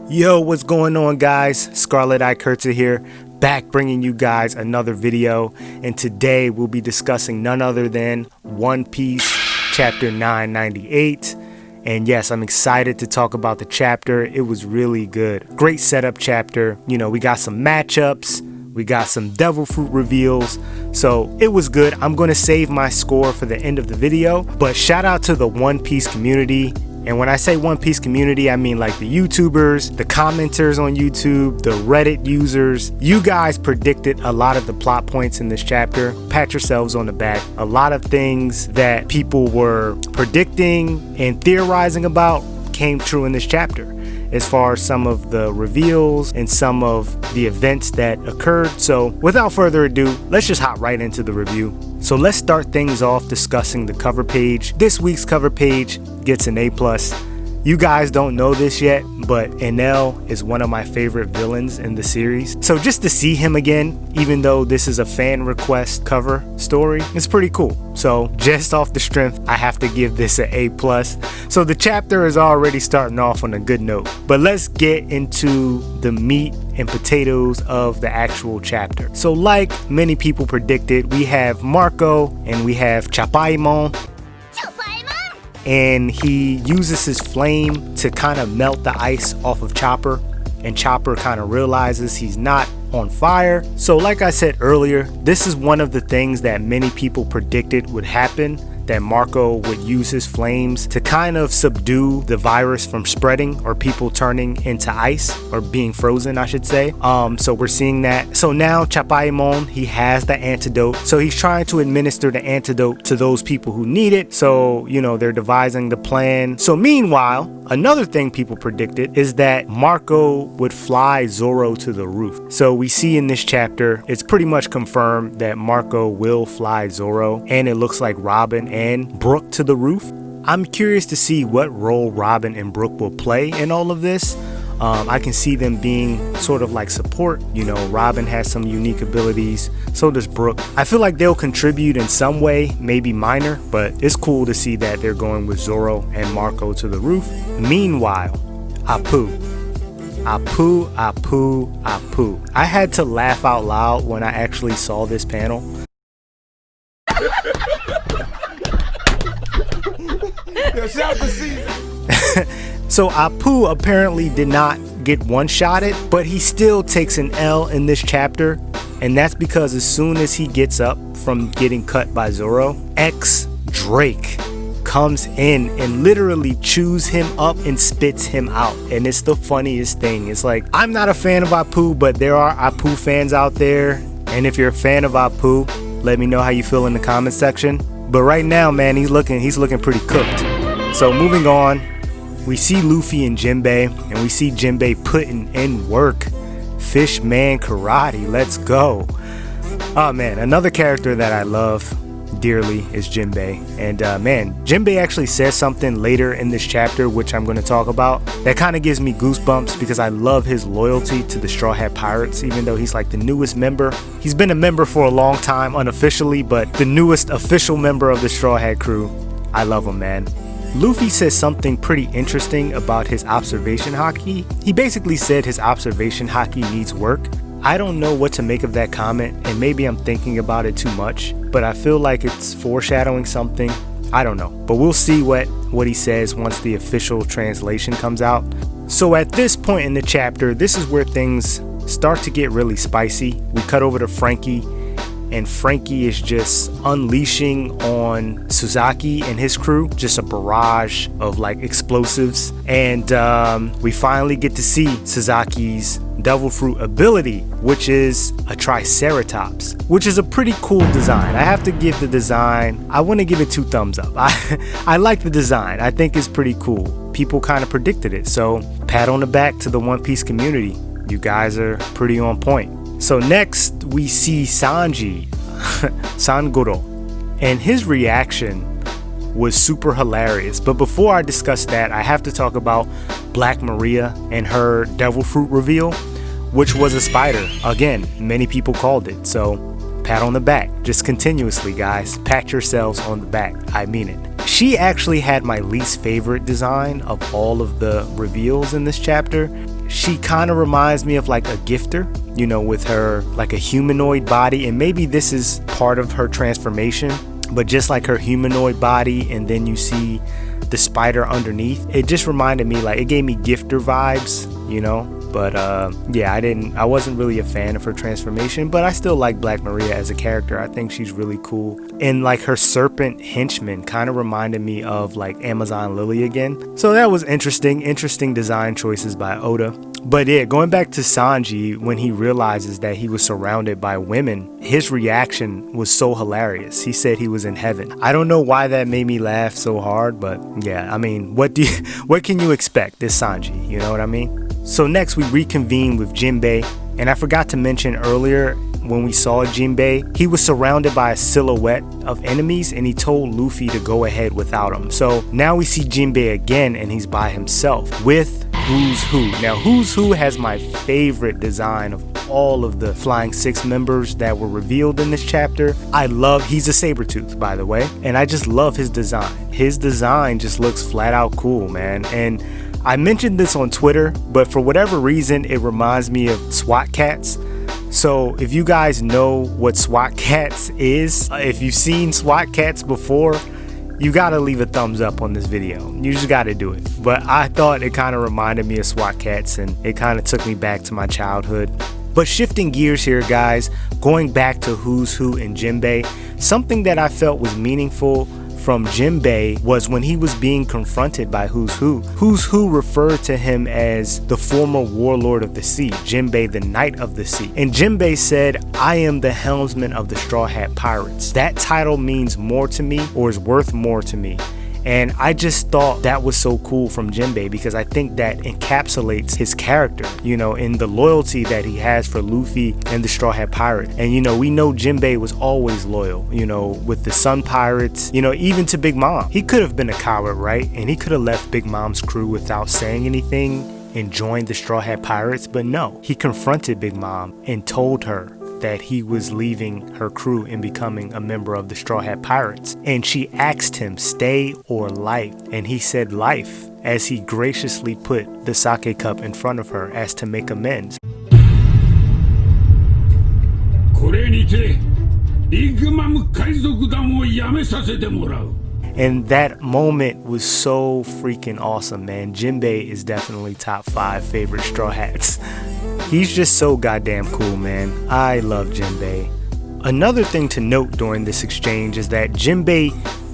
Yo, what's going on, guys? Scarlet Eye Kurtza here, back bringing you guys another video, and today we'll be discussing none other than One Piece chapter 998. And yes, I'm excited to talk about the chapter. It was really good. Great setup chapter. You know, we got some matchups, we got some devil fruit reveals, so it was good. I'm going to save my score for the end of the video, but shout out to the One Piece community. And when I say One Piece community, I mean like the YouTubers, the commenters on YouTube, the Reddit users. You guys predicted a lot of the plot points in this chapter. Pat yourselves on the back. A lot of things that people were predicting and theorizing about came true in this chapter, as far as some of the reveals and some of the events that occurred. So without further ado, let's just hop right into the review. So let's start things off discussing the cover page. This week's cover page gets an A+. You guys don't know this yet, but Enel is one of my favorite villains in the series. So just to see him again, even though this is a fan request cover story, it's pretty cool. So just off the strength, I have to give this an A+. So the chapter is already starting off on a good note. But let's get into the meat and potatoes of the actual chapter. So like many people predicted, we have Marco and we have Chapaimon. And he uses his flame to kind of melt the ice off of Chopper, and Chopper kind of realizes he's not on fire. So like I said earlier, this is one of the things that many people predicted would happen, that Marco would use his flames to kind of subdue the virus from spreading, or people turning into ice, or being frozen, I should say. So we're seeing that. So now Chapaimon, he has the antidote. So he's trying to administer the antidote to those people who need it. So, you know, they're devising the plan. So meanwhile, another thing people predicted is that Marco would fly Zoro to the roof. So we see in this chapter, it's pretty much confirmed that Marco will fly Zoro, and it looks like Robin and Brook to the roof. I'm curious to see what role Robin and Brook will play in all of this. I can see them being sort of like support. You know, Robin has some unique abilities, so does Brook. I feel like they'll contribute in some way, maybe minor, but it's cool to see that they're going with Zoro and Marco to the roof. Meanwhile, Apoo. I had to laugh out loud when I actually saw this panel. So Apoo apparently did not get one-shotted, but he still takes an L in this chapter, and that's because as soon as he gets up from getting cut by Zoro, Drake comes in and literally chews him up and spits him out, and it's the funniest thing. It's like, I'm not a fan of Apoo, but there are Apoo fans out there, and if you're a fan of Apoo, let me know how you feel in the comment section. But right now, man, he's looking pretty cooked. So moving on, we see Luffy and Jinbei, and we see Jinbei putting in work. Fishman karate, let's go. Oh man, another character that I love dearly is Jinbei, and man, Jinbei actually says something later in this chapter, which I'm going to talk about, that kind of gives me goosebumps, because I love his loyalty to the Straw Hat Pirates, even though he's like the newest member. He's been a member for a long time unofficially, but the newest official member of the Straw Hat crew. I love him, man. Luffy says something pretty interesting about his observation haki. He basically said his observation haki needs work. I don't know what to make of that comment, and maybe I'm thinking about it too much, but I feel like it's foreshadowing something. I don't know, but we'll see what he says once the official translation comes out. So at this point in the chapter, this is where things start to get really spicy. We cut over to Frankie, and Frankie is just unleashing on Sasaki and his crew, just a barrage of like explosives. And we finally get to see Sasaki's devil fruit ability, which is a triceratops, which is a pretty cool design. I have to give the design, I want to give it 2 thumbs up. I like the design. I think it's pretty cool. People kind of predicted it, so pat on the back to the One Piece community. You guys are pretty on point. So next we see Sanji, Sangoro, and his reaction was super hilarious. But before I discuss that, I have to talk about Black Maria and her devil fruit reveal, which was a spider. Again, many people called it, so pat on the back. Just continuously, guys, pat yourselves on the back. I mean it. She actually had my least favorite design of all of the reveals in this chapter. she kind of reminds me of like a gifter, you know, with her like a humanoid body, and maybe this is part of her transformation, but just like her humanoid body and then you see the spider underneath, it just reminded me, like, it gave me gifter vibes, you know. But yeah, I wasn't really a fan of her transformation, but I still like Black Maria as a character. I think she's really cool. And like her serpent henchman kind of reminded me of like Amazon Lily again. So that was interesting design choices by Oda. But yeah, going back to Sanji, when he realizes that he was surrounded by women, his reaction was so hilarious. He said he was in heaven. I don't know why that made me laugh so hard, but yeah, I mean, what can you expect? This Sanji, you know what I mean? So next we reconvene with Jinbei, and I forgot to mention earlier when we saw Jinbei, he was surrounded by a silhouette of enemies and he told Luffy to go ahead without him. So now we see Jinbei again and he's by himself with Who's Who. Now Who's Who has my favorite design of all of the Flying Six members that were revealed in this chapter. He's a Sabretooth, by the way, and I just love his design. His design just looks flat out cool, man. And I mentioned this on Twitter, but for whatever reason, it reminds me of SWAT Cats. So if you guys know what SWAT Cats is, if you've seen SWAT Cats before, you gotta leave a thumbs up on this video. You just gotta do it. But I thought it kind of reminded me of SWAT Cats, and it kind of took me back to my childhood. But shifting gears here, guys, going back to Who's Who and Jinbei, something that I felt was meaningful from Jinbei was when he was being confronted by Who's Who. Who's Who referred to him as the former warlord of the sea, Jinbei the Knight of the Sea. And Jinbei said, "I am the helmsman of the Straw Hat Pirates." That title means more to me, or is worth more to me. And I just thought that was so cool from Jinbei, because I think that encapsulates his character, you know, in the loyalty that he has for Luffy and the Straw Hat Pirate. And, you know, we know Jinbei was always loyal, you know, with the Sun Pirates, you know, even to Big Mom. He could have been a coward, right? And he could have left Big Mom's crew without saying anything and joined the Straw Hat Pirates. But no, he confronted Big Mom and told her that he was leaving her crew and becoming a member of the Straw Hat Pirates. And she asked him, stay or life? And he said life, as he graciously put the sake cup in front of her as to make amends. And that moment was so freaking awesome, man. Jinbei is definitely top 5 favorite Straw Hats. He's just so goddamn cool, man. I love Jinbei. Another thing to note during this exchange is that Jinbei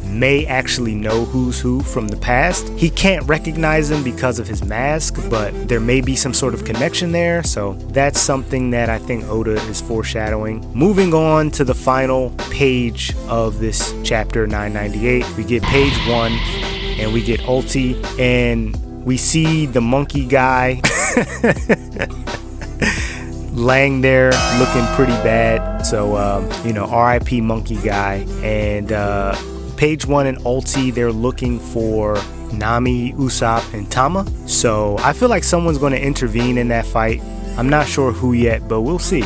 may actually know Who's Who from the past. He can't recognize him because of his mask, but there may be some sort of connection there, so that's something that I think Oda is foreshadowing. Moving on to the final page of this chapter 998, we get page 1 and we get Ulti, and we see the monkey guy laying there looking pretty bad. So you know, RIP monkey guy. And page 1 and Ulti, they're looking for Nami, Usopp, and Tama. So I feel like someone's going to intervene in that fight. I'm not sure who yet, but we'll see.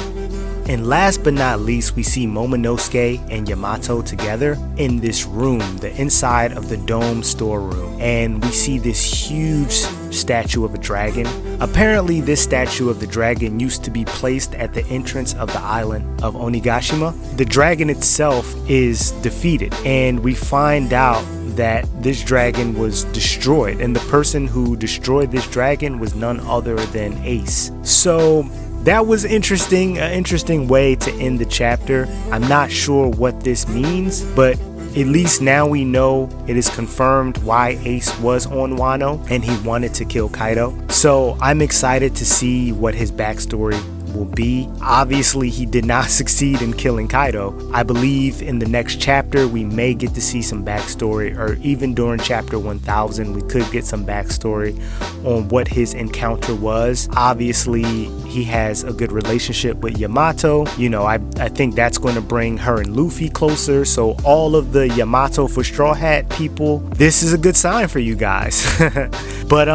And last but not least, we see Momonosuke and Yamato together in this room, the inside of the dome storeroom. And we see this huge statue of a dragon. Apparently, this statue of the dragon used to be placed at the entrance of the island of Onigashima. The dragon itself is defeated, and we find out that this dragon was destroyed, and the person who destroyed this dragon was none other than Ace. So that was interesting, an interesting way to end the chapter. I'm not sure what this means, but at least now we know it is confirmed why Ace was on Wano and he wanted to kill Kaido. So I'm excited to see what his backstory will be. Obviously, he did not succeed in killing Kaido. I believe in the next chapter we may get to see some backstory, or even during chapter 1000 we could get some backstory on what his encounter was. Obviously, he has a good relationship with Yamato. You know, I think that's going to bring her and Luffy closer. So all of the Yamato for Straw Hat people, this is a good sign for you guys. But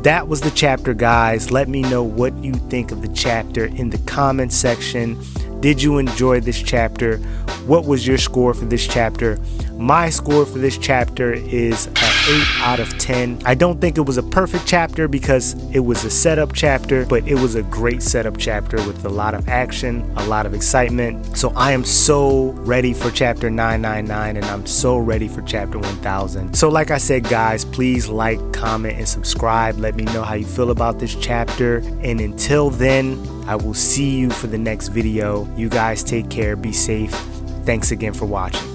that was the chapter, guys. Let me know what you think of the chapter in the comment section. Did you enjoy this chapter? What was your score for this chapter? My score for this chapter is a 8 out of 10. I don't think it was a perfect chapter because it was a setup chapter, but it was a great setup chapter with a lot of action, a lot of excitement. So I am so ready for chapter 999, and I'm so ready for chapter 1000. So like I said, guys, please like, comment, and subscribe. Let me know how you feel about this chapter. And until then, I will see you for the next video. You guys take care, be safe. Thanks again for watching.